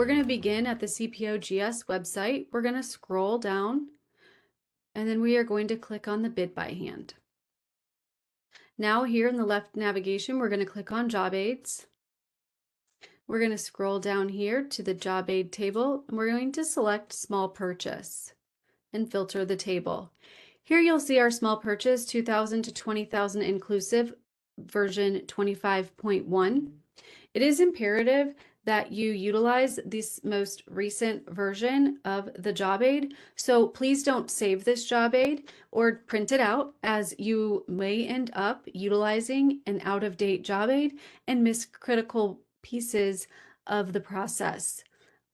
We're going to begin at the CPOGS website. We're going to scroll down and then we are going to click on the bid by hand. Now here in the left navigation, we're going to click on job aids. We're going to scroll down here to the job aid table and we're going to select small purchase and filter the table. Here you'll see our small purchase 2,000 to 20,000 inclusive, version 25.1. It is imperative that you utilize this most recent version of the job aid. So please don't save this job aid or print it out, as you may end up utilizing an out-of-date job aid and miss critical pieces of the process.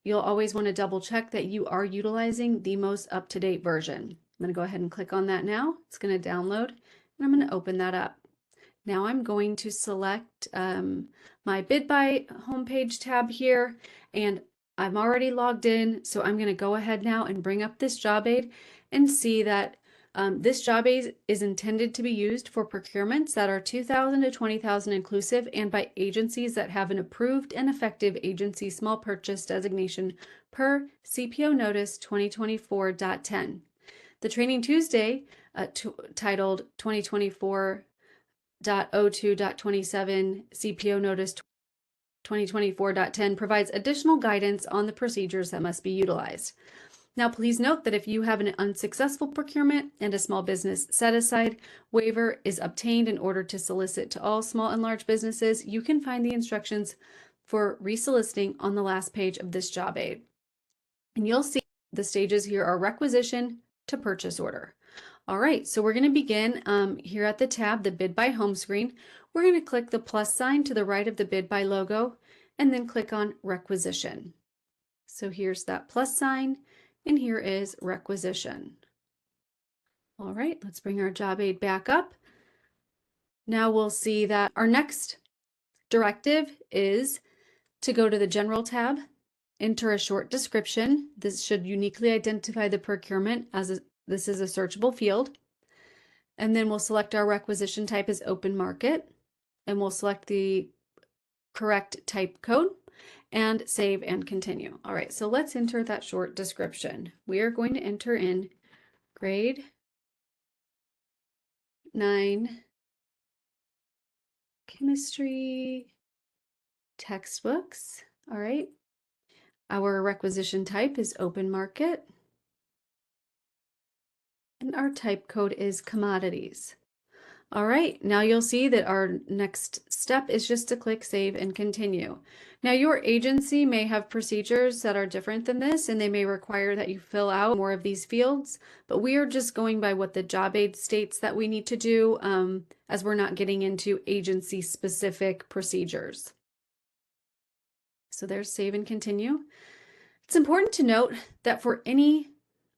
You'll always want to double check that you are utilizing the most up-to-date version. I'm going to go ahead and click on that now. It's going to download and I'm going to open that up. Now I'm going to select my BidBuy homepage tab here, and I'm already logged in, so I'm going to go ahead now and bring up this job aid and see that this job aid is intended to be used for procurements that are 2,000 to 20,000 inclusive and by agencies that have an approved and effective agency small purchase designation per CPO Notice 2024.10. The Training Tuesday titled 2024.02.27 CPO Notice 2024.10 provides additional guidance on the procedures that must be utilized. Now, please note that if you have an unsuccessful procurement and a small business set-aside waiver is obtained in order to solicit to all small and large businesses, you can find the instructions for resoliciting on the last page of this job aid. And you'll see the stages here are requisition to purchase order. All right, so we're going to begin here at the tab, the BidBuy home screen. We're going to click the plus sign to the right of the BidBuy logo and then click on requisition. So here's that plus sign and here is requisition. All right, let's bring our job aid back up. Now we'll see that our next directive is to go to the general tab, enter a short description. This should uniquely identify the procurement as this is a searchable field. And then we'll select our requisition type as open market and we'll select the correct type code and save and continue. All right, so let's enter that short description. We are going to enter in grade 9 chemistry textbooks. All right, our requisition type is open market and our type code is commodities. All right, now you'll see that our next step is just to click save and continue. Now your agency may have procedures that are different than this and they may require that you fill out more of these fields, but we are just going by what the job aid states that we need to do, as we're not getting into agency specific procedures. So there's save and continue. It's important to note that for any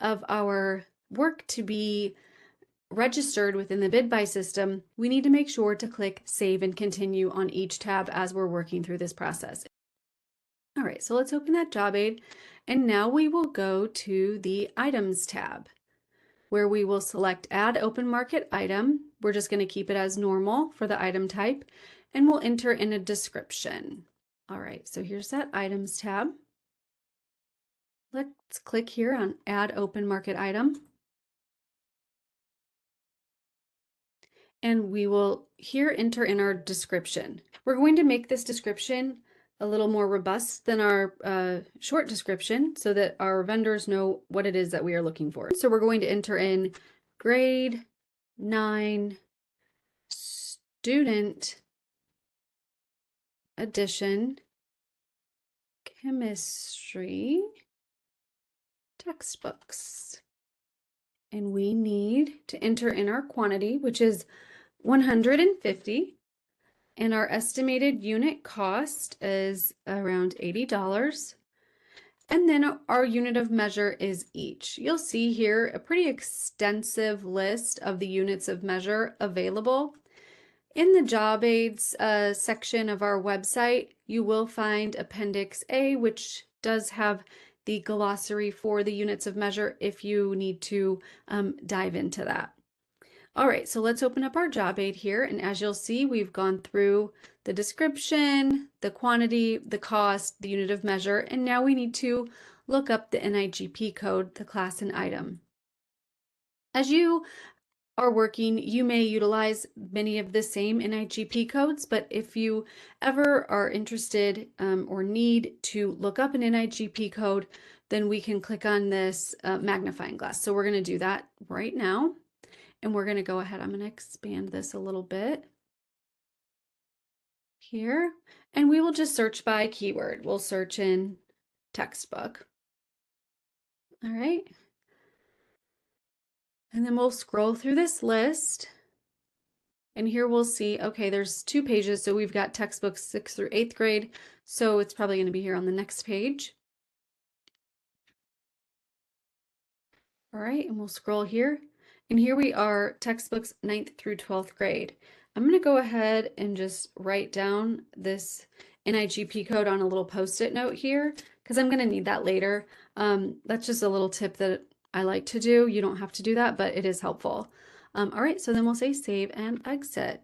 of our work to be registered within the BidBuy system, we need to make sure to click save and continue on each tab as we're working through this process. All right, so let's open that job aid and now we will go to the items tab where we will select add open market item. We're just going to keep it as normal for the item type and we'll enter in a description. All right, so here's that items tab. Let's click here on add open market item. And we will here enter in our description. We're going to make this description a little more robust than our short description so that our vendors know what it is that we are looking for. So we're going to enter in grade 9 student edition chemistry textbooks. And we need to enter in our quantity, which is 150, and our estimated unit cost is around $80. And then our unit of measure is each. You'll see here a pretty extensive list of the units of measure available. In the job aids section of our website, you will find Appendix A, which does have the glossary for the units of measure if you need to dive into that. All right, so let's open up our job aid here. And as you'll see, we've gone through the description, the quantity, the cost, the unit of measure, and now we need to look up the NIGP code, the class and item. As you are working, you may utilize many of the same NIGP codes, but if you ever are interested or need to look up an NIGP code, then we can click on this magnifying glass. So we're going to do that right now. And we're going to go ahead, I'm going to expand this a little bit here, and we will just search by keyword. We'll search in textbook. All right. And then we'll scroll through this list. And here we'll see, okay, there's 2 pages. So we've got textbooks 6th through 8th grade. So it's probably going to be here on the next page. All right, and we'll scroll here. And here we are, textbooks 9th through 12th grade. I'm going to go ahead and just write down this NIGP code on a little post-it note here, because I'm going to need that later. That's just a little tip that I like to do. You don't have to do that, but it is helpful. All right, so then we'll say save and exit.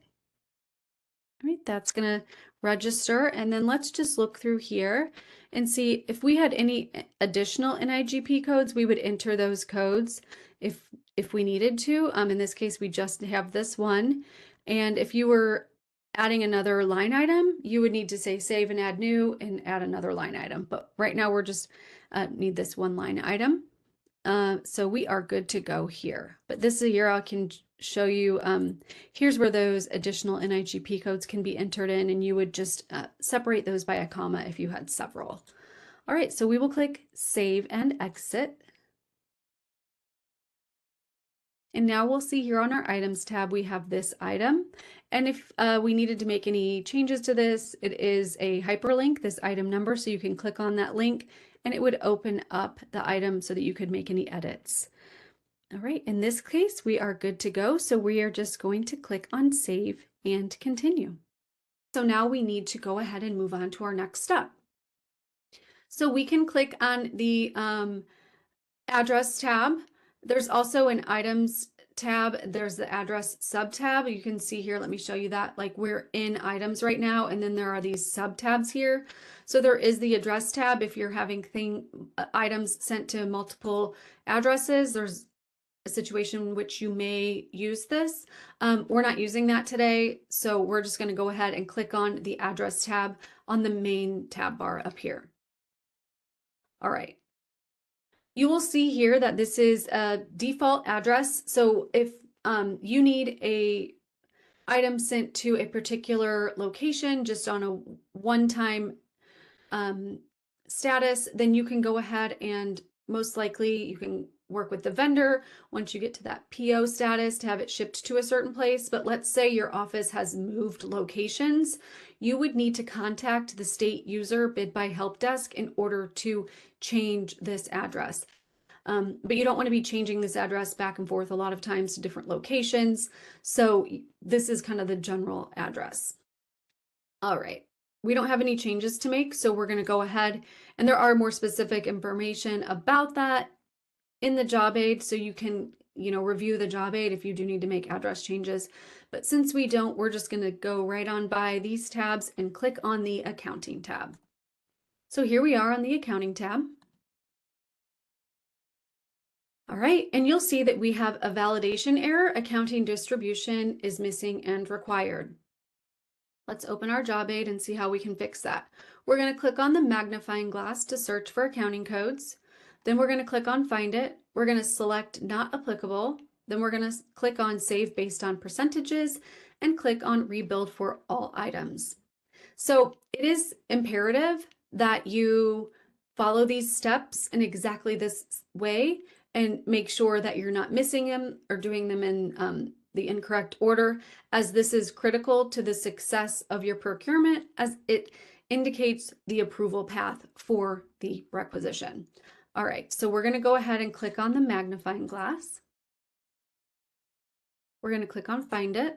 All right, that's going to register. And then let's just look through here and see if we had any additional NIGP codes, we would enter those codes if we needed to. In this case, we just have this one. And if you were adding another line item, you would need to say save and add new and add another line item. But right now we're just need this one line item. So we are good to go here. But this is here I can show you, here's where those additional NIGP codes can be entered in, and you would just separate those by a comma if you had several. All right, so we will click Save and Exit. And now we'll see here on our Items tab, we have this item. And if we needed to make any changes to this, it is a hyperlink, this item number, so you can click on that link and it would open up the item so that you could make any edits. All right, in this case, we are good to go. So we are just going to click on Save and Continue. So now we need to go ahead and move on to our next step. So we can click on the Address tab. There's also an Items tab. There's the Address sub tab. You can see here, let me show you that. Like we're in Items right now, and then there are these sub tabs here. So there is the Address tab. If you're having items sent to multiple addresses, there's a situation in which you may use this. We're not using that today, so we're just going to go ahead and click on the Address tab on the main tab bar up here. All right. You will see here that this is a default address. So if you need a item sent to a particular location just on a one-time status, then you can go ahead and most likely you can work with the vendor once you get to that PO status to have it shipped to a certain place. But let's say your office has moved locations, you would need to contact the state user BidBuy help desk in order to change this address. But you don't want to be changing this address back and forth a lot of times to different locations. So this is kind of the general address. All right. We don't have any changes to make, so we're going to go ahead, and there are more specific information about that in the job aid, so you can, review the job aid if you do need to make address changes. But since we don't, we're just going to go right on by these tabs and click on the Accounting tab. So here we are on the Accounting tab. All right, and you'll see that we have a validation error. Accounting distribution is missing and required. Let's open our job aid and see how we can fix that. We're going to click on the magnifying glass to search for accounting codes. Then we're going to click on Find It. We're going to select Not Applicable. Then we're going to click on Save Based on Percentages and click on Rebuild for all items. So it is imperative that you follow these steps in exactly this way and make sure that you're not missing them or doing them in the incorrect order, as this is critical to the success of your procurement, as it indicates the approval path for the requisition. All right, so we're going to go ahead and click on the magnifying glass. We're going to click on Find It.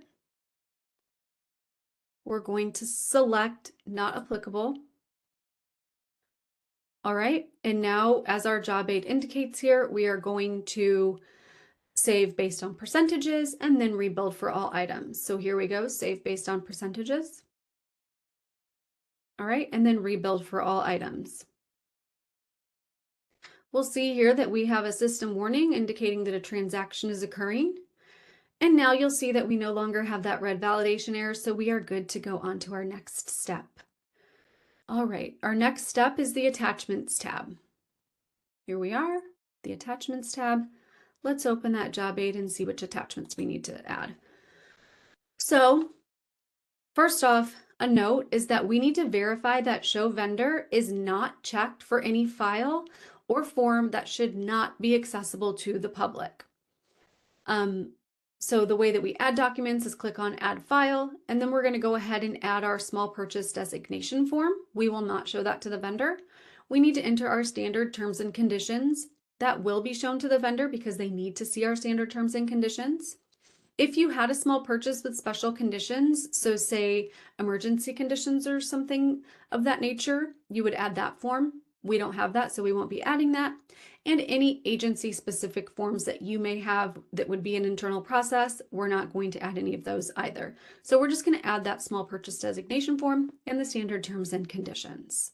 We're going to select Not Applicable. All right, and now as our job aid indicates here, we are going to save based on percentages, and then rebuild for all items. So here we go, save based on percentages. All right, and then rebuild for all items. We'll see here that we have a system warning indicating that a transaction is occurring. And now you'll see that we no longer have that red validation error, so we are good to go on to our next step. All right, our next step is the Attachments tab. Here we are, the Attachments tab. Let's open that job aid and see which attachments we need to add. So first off, a note is that we need to verify that Show Vendor is not checked for any file or form that should not be accessible to the public. So the way that we add documents is click on Add File, and then we're going to go ahead and add our small purchase designation form. We will not show that to the vendor. We need to enter our standard terms and conditions. That will be shown to the vendor because they need to see our standard terms and conditions. If you had a small purchase with special conditions, so say emergency conditions or something of that nature, you would add that form. We don't have that, so we won't be adding that. And any agency specific forms that you may have that would be an internal process, we're not going to add any of those either. So we're just going to add that small purchase designation form and the standard terms and conditions.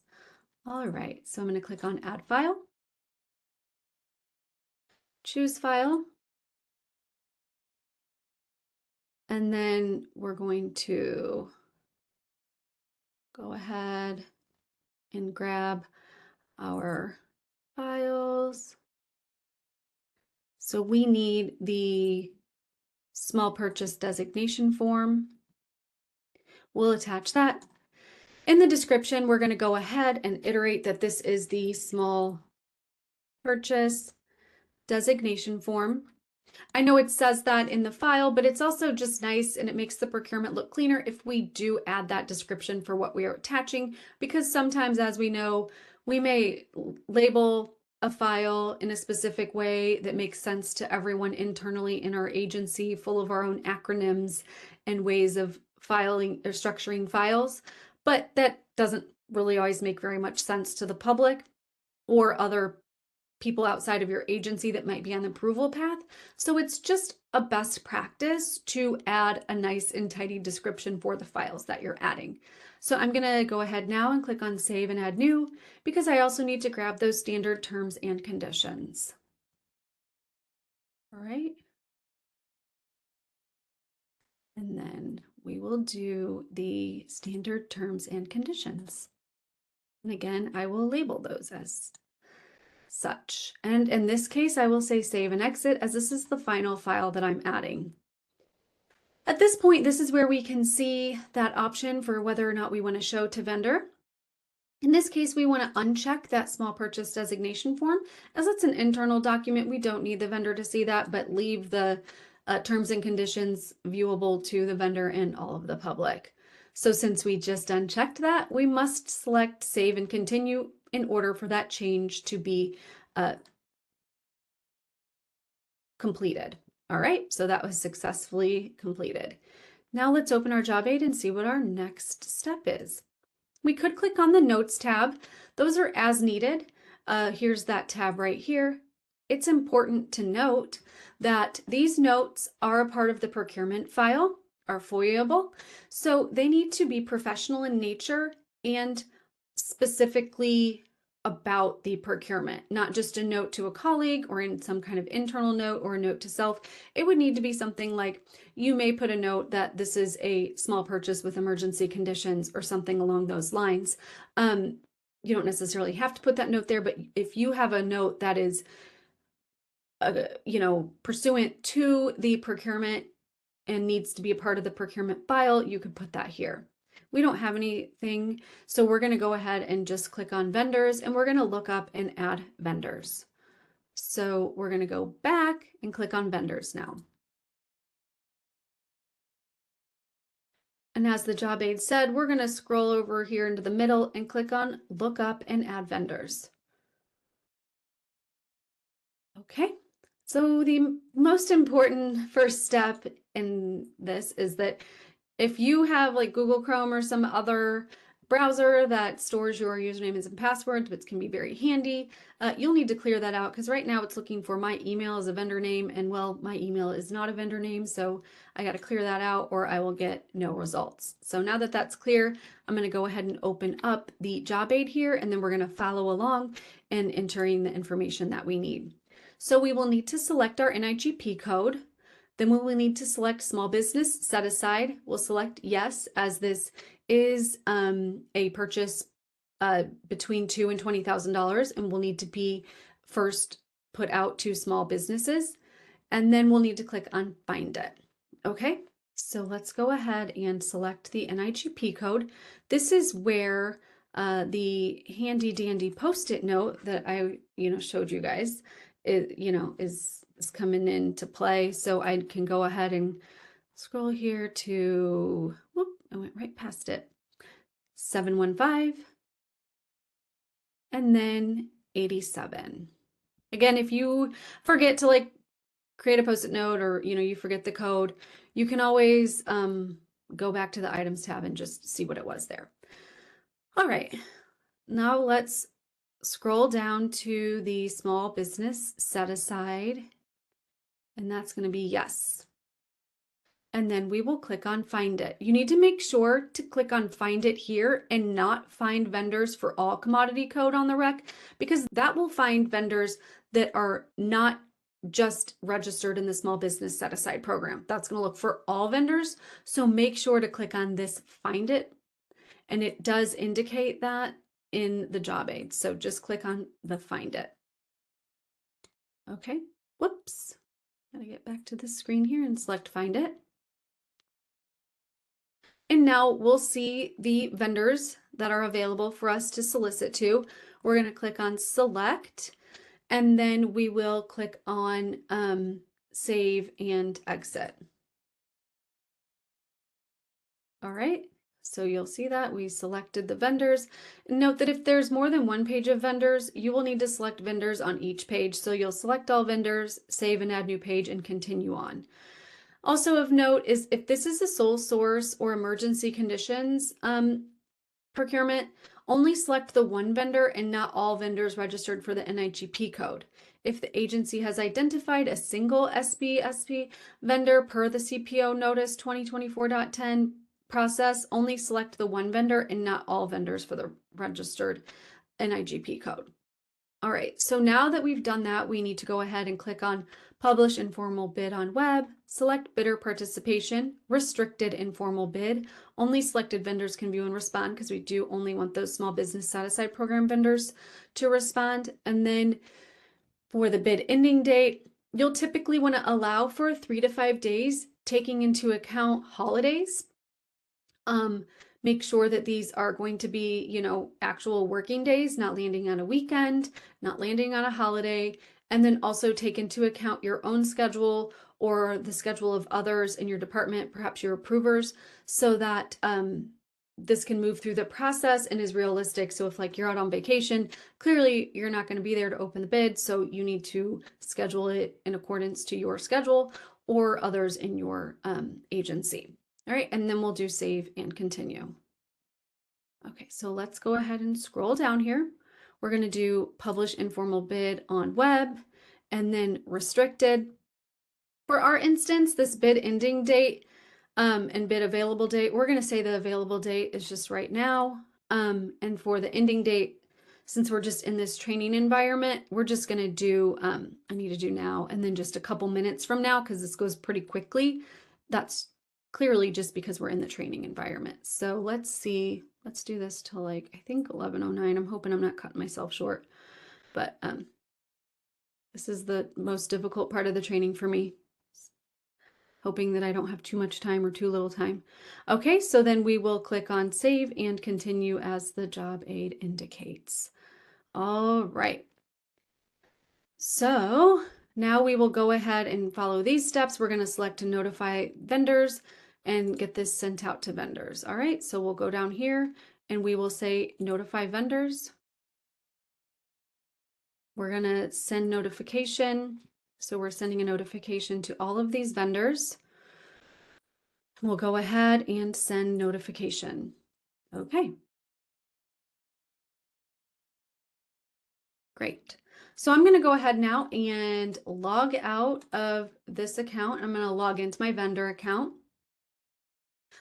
All right, so I'm going to click on Add File, choose File, and then we're going to go ahead and grab our files. So we need the small purchase designation form. We'll attach that. In the description, we're going to go ahead and iterate that this is the small purchase designation form. I know it says that in the file, but it's also just nice and it makes the procurement look cleaner if we do add that description for what we are attaching, because sometimes, as we know, we may label a file in a specific way that makes sense to everyone internally in our agency, full of our own acronyms and ways of filing or structuring files, but that doesn't really always make very much sense to the public or other people outside of your agency that might be on the approval path. So it's just a best practice to add a nice and tidy description for the files that you're adding. So I'm going to go ahead now and click on Save and Add New, because I also need to grab those standard terms and conditions. All right. And then we will do the standard terms and conditions. And again, I will label those as such. And in this case, I will say save and exit, as this is the final file that I'm adding. At this point, this is where we can see that option for whether or not we want to show to vendor. In this case, we want to uncheck that small purchase designation form, as it's an internal document. We don't need the vendor to see that, but leave the terms and conditions viewable to the vendor and all of the public. So since we just unchecked that, we must select Save and Continue in order for that change to be completed. All right, so that was successfully completed. Now let's open our job aid and see what our next step is. We could click on the Notes tab. Those are as needed. Here's that tab right here. It's important to note that these notes are a part of the procurement file, are FOIAble, so they need to be professional in nature and specifically about the procurement, not just a note to a colleague or in some kind of internal note or a note to self. It would need to be something like, you may put a note that this is a small purchase with emergency conditions or something along those lines. You don't necessarily have to put that note there, but if you have a note that is pursuant to the procurement and needs to be a part of the procurement file, you could put that here. We don't have anything, so we're going to go ahead and just click on vendors, and we're going to look up and add vendors. So we're going to go back and click on vendors now. And as the job aid said, we're going to scroll over here into the middle and click on look up and add vendors. Okay, so the most important first step in this is that if you have like Google Chrome or some other browser that stores your usernames and passwords, which can be very handy. You'll need to clear that out because right now it's looking for my email as a vendor name, and well, my email is not a vendor name, so I got to clear that out or I will get no results. So now that that's clear, I'm going to go ahead and open up the job aid here, and then we're going to follow along and entering the information that we need. So we will need to select our NIGP code. Then we will need to select small business set aside. We'll select yes, as this is a purchase between $2,000 and $20,000, and will need to be first put out to small businesses. And then we'll need to click on find it. Okay, so let's go ahead and select the NIGP code. This is where the handy dandy post-it note that I showed you guys is coming into play. So I can go ahead and scroll here to, whoop, I went right past it, 715, and then 87. Again, if you forget to create a post-it note, or you forget the code, you can always go back to the items tab and just see what it was there. All right, now let's scroll down to the small business set aside, and that's going to be yes. And then we will click on find it. You need to make sure to click on find it here and not find vendors for all commodity code on the rec, because that will find vendors that are not just registered in the small business set aside program. That's going to look for all vendors. So make sure to click on this find it. And it does indicate that in the job aid. So just click on the find it. Okay, whoops. Gotta get back to the screen here and select find it. And now we'll see the vendors that are available for us to solicit to. We're going to click on select, and then we will click on save and exit. All right, so you'll see that we selected the vendors. Note that if there's more than one page of vendors, you will need to select vendors on each page. So you'll select all vendors, save and add new page, and continue on. Also of note is if this is a sole source or emergency conditions procurement, only select the one vendor and not all vendors registered for the NIGP code. If the agency has identified a single SBSP vendor per the CPO notice 2024.10 process, only select the one vendor and not all vendors for the registered NIGP code. All right, so now that we've done that, we need to go ahead and click on Publish Informal Bid on Web, select Bidder Participation, Restricted Informal Bid. Only selected vendors can view and respond because we do only want those small business set-aside program vendors to respond. And then for the bid ending date, you'll typically want to allow for 3 to 5 days, taking into account holidays. Make sure that these are going to be, actual working days, not landing on a weekend, not landing on a holiday, and then also take into account your own schedule or the schedule of others in your department, perhaps your approvers, so that this can move through the process and is realistic. So if you're out on vacation, clearly you're not going to be there to open the bid, so you need to schedule it in accordance to your schedule or others in your agency. All right, and then we'll do save and continue. Okay, so let's go ahead and scroll down here. We're going to do publish informal bid on web and then restricted. For our instance, this bid ending date and bid available date, we're going to say the available date is just right now. And for the ending date, since we're just in this training environment, we're just going to do, I need to do now and then just a couple minutes from now because this goes pretty quickly. That's clearly just because we're in the training environment. So let's see, let's do this till I think 11:09. I'm hoping I'm not cutting myself short, but this is the most difficult part of the training for me. Hoping that I don't have too much time or too little time. Okay, so then we will click on save and continue as the job aid indicates. All right. So now we will go ahead and follow these steps. We're going to select to notify vendors and get this sent out to vendors. All right, so we'll go down here and we will say notify vendors. We're going to send notification. So we're sending a notification to all of these vendors. We'll go ahead and send notification. Okay, Great. So I'm going to go ahead now and log out of this account. I'm going to log into my vendor account.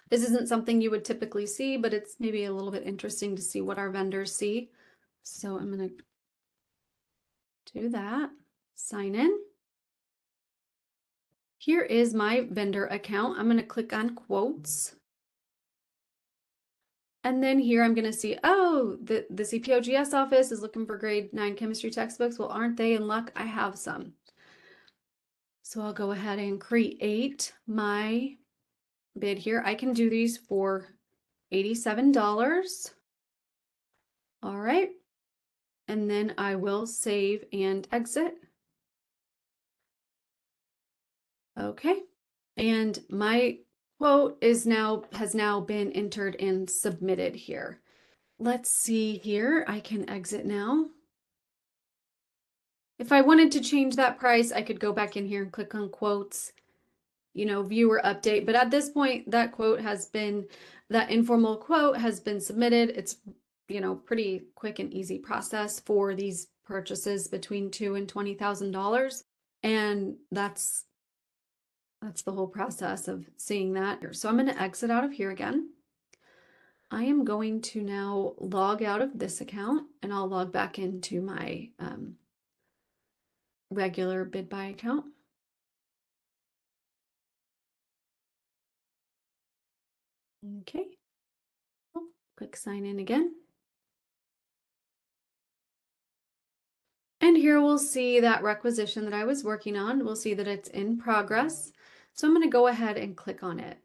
This isn't something you would typically see, but it's maybe a little bit interesting to see what our vendors see. So I'm going to do that. Sign in. Here is my vendor account. I'm going to click on quotes. And then here I'm going to see, oh, the CPOGS office is looking for grade 9 chemistry textbooks. Well, aren't they in luck? I have some. So I'll go ahead and create my bid here. I can do these for $87. All right. And then I will save and exit. Okay. And my quote has now been entered and submitted here. Let's see here. I can exit now. If I wanted to change that price, I could go back in here and click on quotes, view or update. But at this point, that informal quote has been submitted. It's, pretty quick and easy process for these purchases between $2,000 and $20,000. And that's the whole process of seeing that. So I'm going to exit out of here again. I am going to now log out of this account and I'll log back into my regular BidBuy account. Okay. Oh, click sign in again. And here we'll see that requisition that I was working on. We'll see that it's in progress. So I'm going to go ahead and click on it.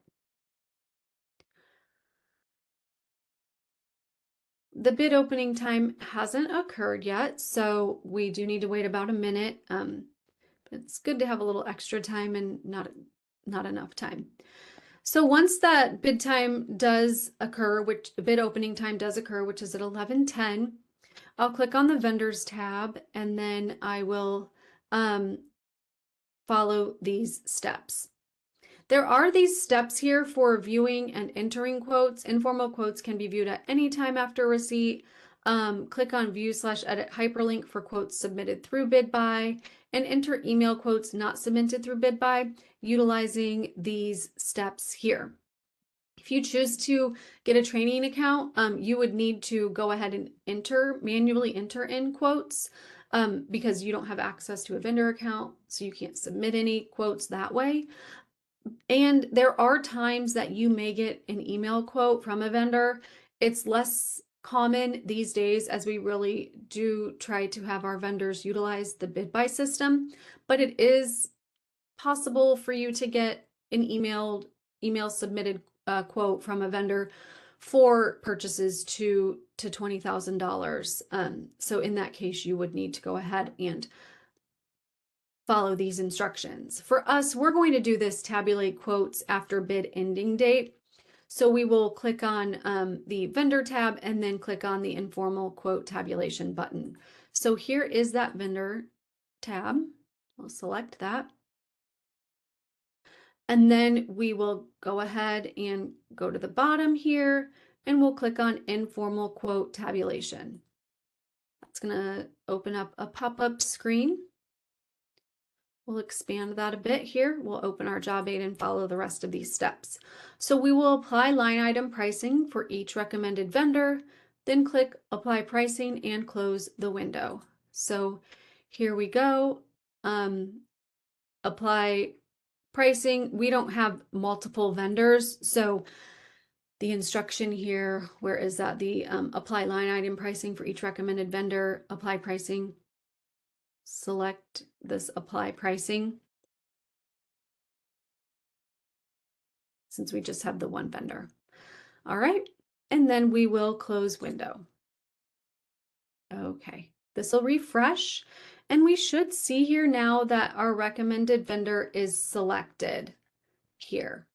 The bid opening time hasn't occurred yet, so we do need to wait about a minute. It's good to have a little extra time and not enough time. So once that bid time does occur, which the bid opening time does occur, which is at 11:10, I'll click on the vendors tab and then I will follow these steps. There are these steps here for viewing and entering quotes. Informal quotes can be viewed at any time after receipt. Click on view/edit hyperlink for quotes submitted through BidBuy and enter email quotes not submitted through BidBuy utilizing these steps here. If you choose to get a training account, you would need to go ahead and manually enter in quotes because you don't have access to a vendor account, so you can't submit any quotes that way. And there are times that you may get an email quote from a vendor. It's less common these days as we really do try to have our vendors utilize the BidBuy system, but it is possible for you to get an email submitted quote from a vendor for purchases to $20,000. So in that case, you would need to go ahead and follow these instructions. For us, we're going to do this tabulate quotes after bid ending date. So we will click on the vendor tab and then click on the informal quote tabulation button. So here is that vendor tab. We'll select that. And then we will go ahead and go to the bottom here and we'll click on informal quote tabulation. That's going to open up a pop-up screen. We'll expand that a bit here. We'll open our job aid and follow the rest of these steps. So we will apply line item pricing for each recommended vendor, then click apply pricing and close the window. So here we go. Apply pricing. We don't have multiple vendors, so the instruction here, where is that? The apply line item pricing for each recommended vendor, apply pricing. Select this apply pricing since we just have the one vendor. All right, and then we will close window. Okay, this will refresh and we should see here now that our recommended vendor is selected here.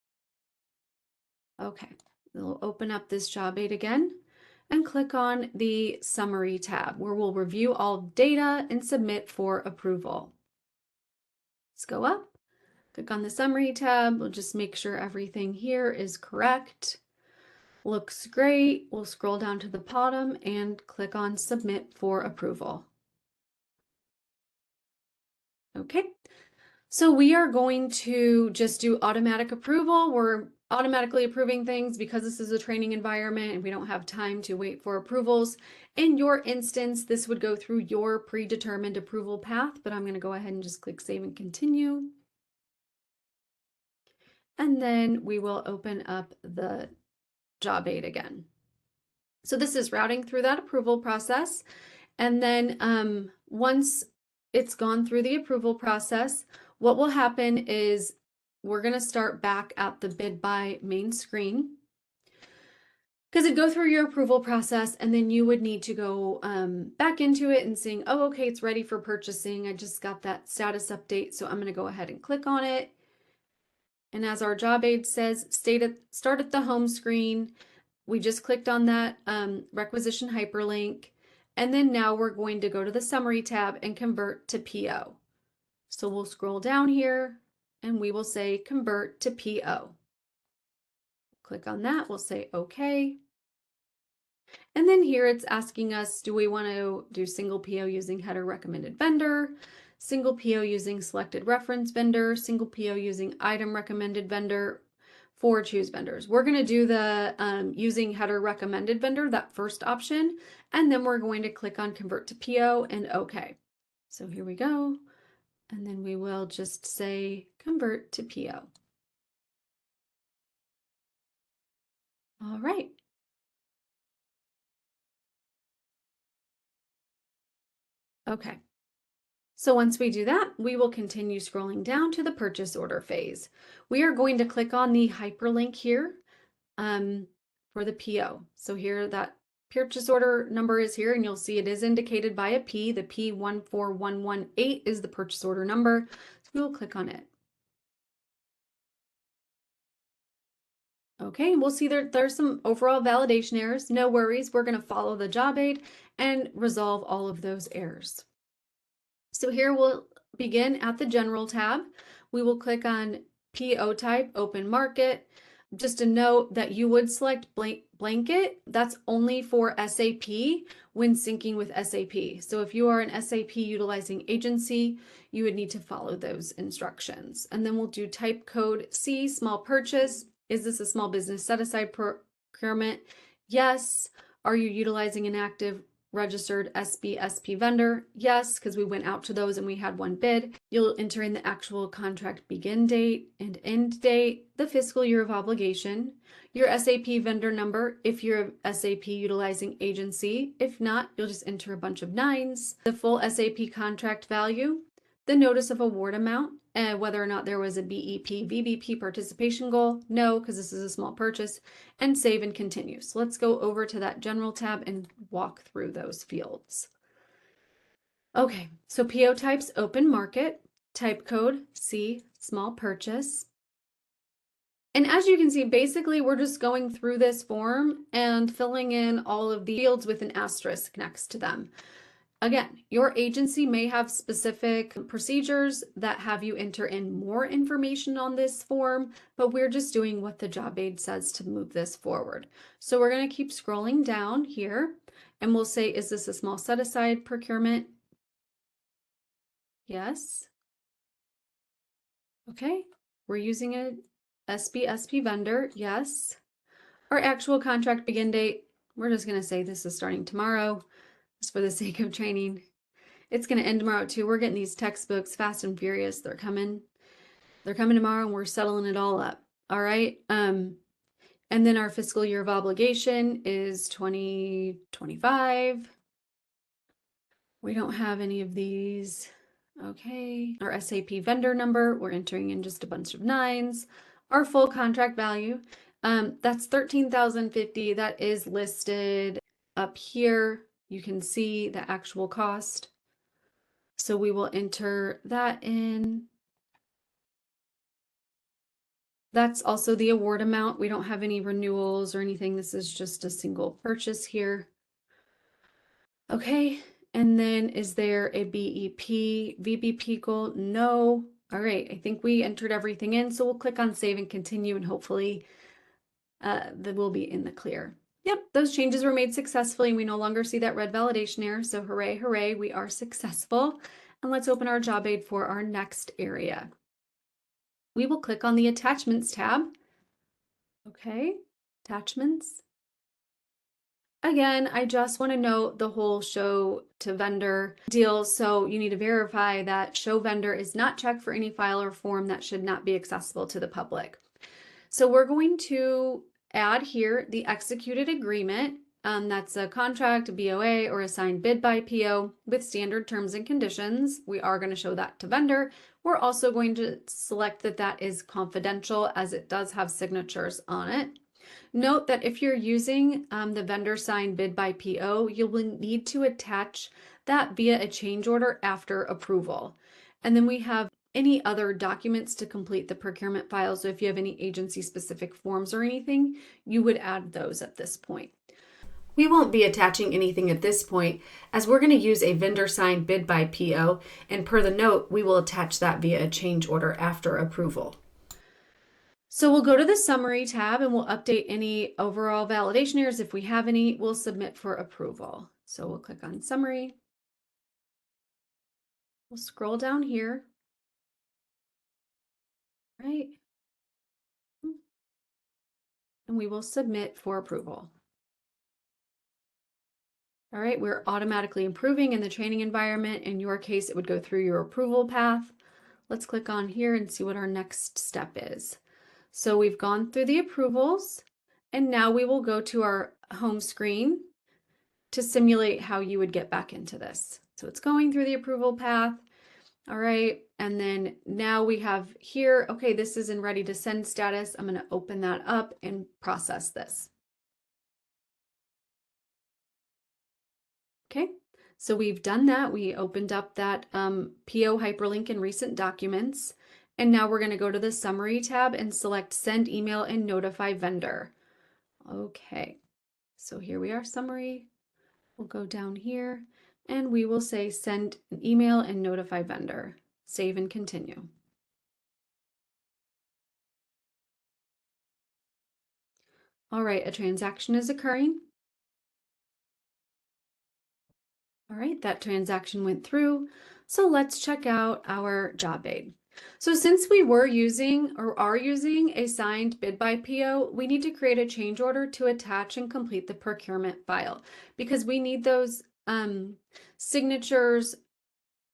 Okay, we'll open up this job aid again and click on the summary tab where we'll review all data and submit for approval. Let's go up, click on the summary tab. We'll just make sure everything here is correct. Looks great. We'll scroll down to the bottom and click on submit for approval. Okay, so we are going to just do automatic approval. We're automatically approving things because this is a training environment and we don't have time to wait for approvals. In your instance, this would go through your predetermined approval path, but I'm going to go ahead and just click Save and Continue. And then we will open up the job aid again. So this is routing through that approval process. And then once it's gone through the approval process, what will happen is we're going to start back at the BidBuy main screen because it'd go through your approval process and then you would need to go back into it and saying, oh, okay, it's ready for purchasing. I just got that status update. So I'm going to go ahead and click on it. And as our job aid says, start at the home screen. We just clicked on that requisition hyperlink. And then now we're going to go to the summary tab and convert to PO. So we'll scroll down here and we will say convert to PO. Click on that, we'll say okay. And then here it's asking us, do we want to do single PO using header recommended vendor, single PO using selected reference vendor, single PO using item recommended vendor, for choose vendors. We're going to do the using header recommended vendor, that first option, and then we're going to click on convert to PO and OK. So here we go. And then we will just say convert to PO. All right. Okay. So once we do that, we will continue scrolling down to the purchase order phase. We are going to click on the hyperlink here for the PO. So here that purchase order number is here and you'll see it is indicated by a P. The P14118 is the purchase order number. So we will click on it. Okay, we'll see there's some overall validation errors. No worries, we're going to follow the job aid and resolve all of those errors. So here we'll begin at the General tab. We will click on PO type, open market. Just a note that you would select blanket. That's only for SAP when syncing with SAP. So if you are an SAP utilizing agency, you would need to follow those instructions. And then we'll do type code C, small purchase. Is this a small business set aside procurement? Yes. Are you utilizing an active registered SBSP vendor? Yes, because we went out to those and we had one bid. You'll enter in the actual contract begin date and end date, the fiscal year of obligation, your SAP vendor number if you're a SAP utilizing agency. If not, you'll just enter a bunch of nines, the full SAP contract value, the notice of award amount, and whether or not there was a BEP, VBP participation goal. No, because this is a small purchase, and save and continue. So let's go over to that General tab and walk through those fields. Okay, so PO types, open market, type code, C, small purchase. And as you can see, basically we're just going through this form and filling in all of the fields with an asterisk next to them. Again, your agency may have specific procedures that have you enter in more information on this form, but we're just doing what the job aid says to move this forward. So we're going to keep scrolling down here and we'll say, is this a small set aside procurement? Yes. Okay. We're using a SBSP vendor. Yes. Our actual contract begin date, we're just going to say this is starting tomorrow. For the sake of training. It's going to end tomorrow too. We're getting these textbooks fast and furious. They're coming tomorrow and we're settling it all up. All right. And then our fiscal year of obligation is 2025. We don't have any of these. Okay. Our SAP vendor number, we're entering in just a bunch of nines. Our full contract value, that's $13,050. That is listed up here. You can see the actual cost. So we will enter that in. That's also the award amount. We don't have any renewals or anything. This is just a single purchase here. Okay. And then is there a BEP, VBP goal? No. All right. I think we entered everything in. So we'll click on save and continue and hopefully that will be in the clear. Yep, those changes were made successfully and we no longer see that red validation error. So hooray, hooray, we are successful. And let's open our job aid for our next area. We will click on the Attachments tab. Okay, Attachments. Again, I just want to note the whole show to vendor deal. So you need to verify that show vendor is not checked for any file or form that should not be accessible to the public. So we're going to add here the executed agreement. That's a contract, a BOA, or a signed bid by PO with standard terms and conditions. We are going to show that to vendor. We're also going to select that that is confidential as it does have signatures on it. Note that if you're using the vendor signed bid by PO, you will need to attach that via a change order after approval. And then we have any other documents to complete the procurement file. So if you have any agency specific forms or anything, you would add those at this point. We won't be attaching anything at this point as we're going to use a vendor signed bid by PO, and per the note, we will attach that via a change order after approval. So we'll go to the Summary tab and we'll update any overall validation errors. If we have any, we'll submit for approval. So we'll click on Summary. We'll scroll down here. Right. And we will submit for approval. All right, we're automatically improving in the training environment. In your case, it would go through your approval path. Let's click on here and see what our next step is. So we've gone through the approvals, and now we will go to our home screen to simulate how you would get back into this. So it's going through the approval path. All right, and then now we have here, okay, this is in ready to send status. I'm going to open that up and process this. Okay, so we've done that. We opened up that PO hyperlink in recent documents. And now we're going to go to the Summary tab and select Send Email and Notify Vendor. Okay, so here we are, Summary. We'll go down here and we will say Send an email and notify vendor. Save and continue. All right, a transaction is occurring. All right, that transaction went through. So let's check out our job aid. So since we were using or are using a signed bid by PO, we need to create a change order to attach and complete the procurement file because we need those signatures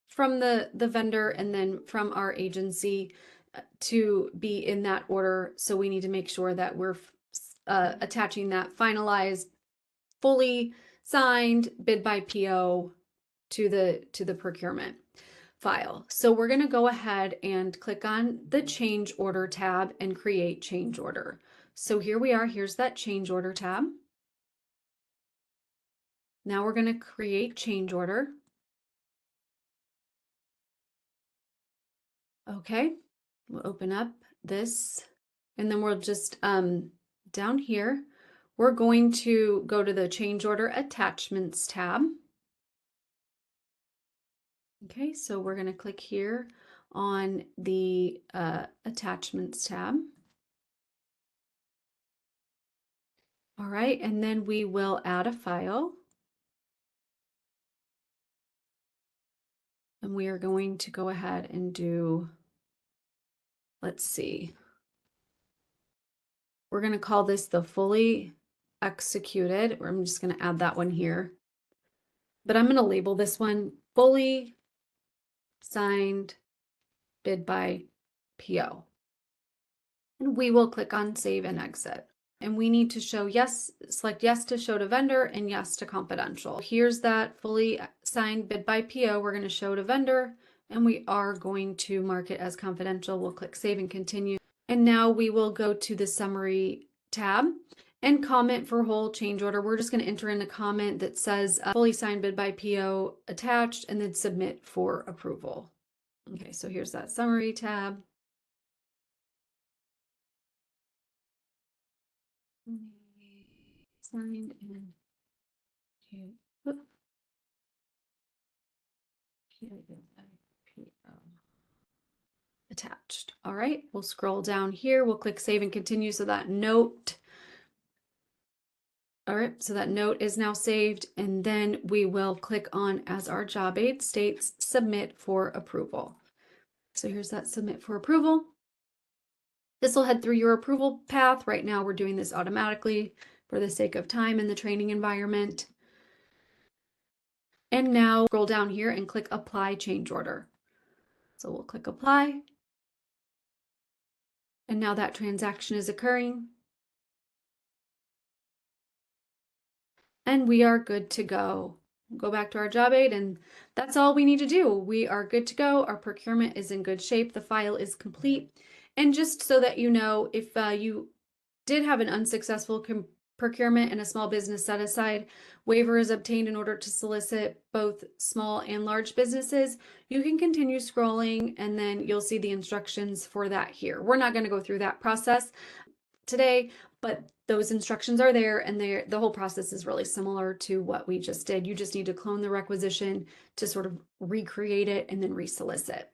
from the vendor and then from our agency to be in that order. So we need to make sure that we're attaching that finalized, fully signed bid by PO to the procurement file. So we're going to go ahead and click on the change order tab and create change order. So here we are. Here's that change order tab. Now we're going to create change order. Okay, we'll open up this and then we'll just down here, we're going to go to the change order attachments tab. Okay, so we're going to click here on the attachments tab. All right, and then we will add a file. And we are going to go ahead and do, let's see. We're going to call this the fully executed. I'm just going to add that one here. But I'm going to label this one fully signed bid by PO. And we will click on save and exit. And we need to show yes, select yes to show to vendor and yes to confidential. Here's that fully signed bid by PO. We're going to show to vendor and we are going to mark it as confidential. We'll click save and continue. And now we will go to the Summary tab and comment for whole change order. We're just going to enter in a comment that says fully signed bid by PO attached and then submit for approval. Okay, so here's that Summary tab. Signed and attached. All right, we'll scroll down here. We'll click save and continue so that note All right, so that note is now saved, and then we will click on, as our job aid states, submit for approval. So here's that submit for approval. This will head through your approval path. Right now, we're doing this automatically for the sake of time in the training environment. And now scroll down here and click apply change order. So we'll click apply. And now that transaction is occurring. And we are good to go. Go back to our job aid, and that's all we need to do. We are good to go. Our procurement is in good shape. The file is complete. And just so that you know, if you did have an unsuccessful procurement and a small business set aside, waiver is obtained in order to solicit both small and large businesses, you can continue scrolling and then you'll see the instructions for that here. We're not going to go through that process today, but those instructions are there, and the whole process is really similar to what we just did. You just need to clone the requisition to sort of recreate it and then resolicit.